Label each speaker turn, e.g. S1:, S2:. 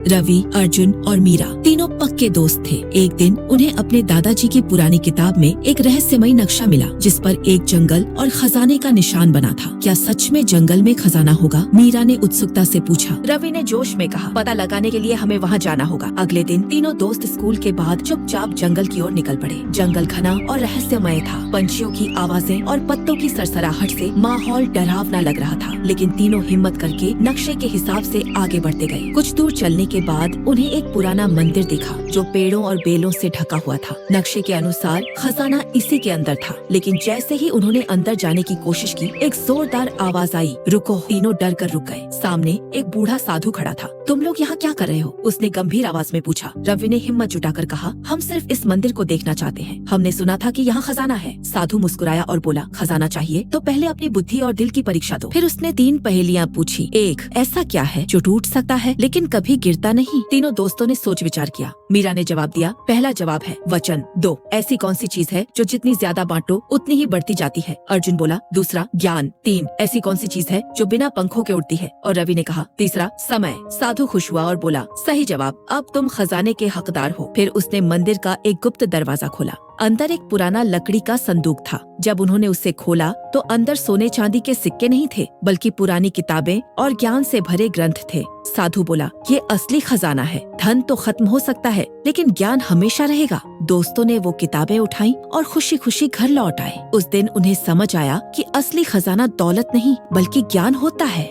S1: रवि, अर्जुन और मीरा तीनों पक्के दोस्त थे। एक दिन उन्हें अपने दादाजी की पुरानी किताब में एक रहस्यमयी नक्शा मिला जिस पर एक जंगल और खजाने का निशान बना था। क्या सच में जंगल में खजाना होगा? मीरा ने उत्सुकता से पूछा। रवि ने जोश में कहा, पता लगाने के लिए हमें वहाँ जाना होगा। अगले दिन तीनों दोस्त स्कूल के बाद चुपचाप जंगल की ओर निकल पड़े। जंगल घना और रहस्यमय था। पंछियों की आवाजें और पत्तों की सरसराहट से माहौल डरावना लग रहा था, लेकिन तीनों हिम्मत करके नक्शे के हिसाब से आगे बढ़ते गए। कुछ दूर चलने के बाद उन्हें एक पुराना मंदिर दिखा जो पेड़ों और बेलों से ढका हुआ था। नक्शे के अनुसार खजाना इसी के अंदर था, लेकिन जैसे ही उन्होंने अंदर जाने की कोशिश की, एक जोरदार आवाज आई, रुको। तीनों डर कर रुक गए। सामने एक बूढ़ा साधु खड़ा था। तुम लोग यहाँ क्या कर रहे हो? उसने गंभीर आवाज में पूछा। रवि ने हिम्मत जुटाकर कहा, हम सिर्फ इस मंदिर को देखना चाहते हैं। हमने सुना था कि यहाँ खजाना है। साधु मुस्कुराया और बोला, खजाना चाहिए तो पहले अपनी बुद्धि और दिल की परीक्षा दो। फिर उसने 3 पहेलियाँ पूछी। 1, ऐसा क्या है जो टूट सकता है लेकिन कभी गिरता नहीं? तीनों दोस्तों ने सोच विचार किया। मीरा ने जवाब दिया, पहला जवाब है वचन। 2, ऐसी कौन सी चीज है जो जितनी ज्यादा बांटो उतनी ही बढ़ती जाती है? अर्जुन बोला, दूसरा ज्ञान। 3, ऐसी कौन सी चीज है जो बिना पंखों के उड़ती है? और रवि ने कहा, तीसरा समय। साधु खुश हुआ और बोला, सही जवाब, अब तुम खजाने के हकदार हो। फिर उसने मंदिर का एक गुप्त दरवाजा खोला। अंदर एक पुराना लकड़ी का संदूक था। जब उन्होंने उसे खोला तो अंदर सोने चांदी के सिक्के नहीं थे, बल्कि पुरानी किताबें और ज्ञान से भरे ग्रंथ थे। साधु बोला, ये असली खजाना है। धन तो खत्म हो सकता है, लेकिन ज्ञान हमेशा रहेगा। दोस्तों ने वो किताबें उठाई और खुशी खुशी घर लौट आए। उस दिन उन्हें समझ आया कि असली खजाना दौलत नहीं बल्कि ज्ञान होता है।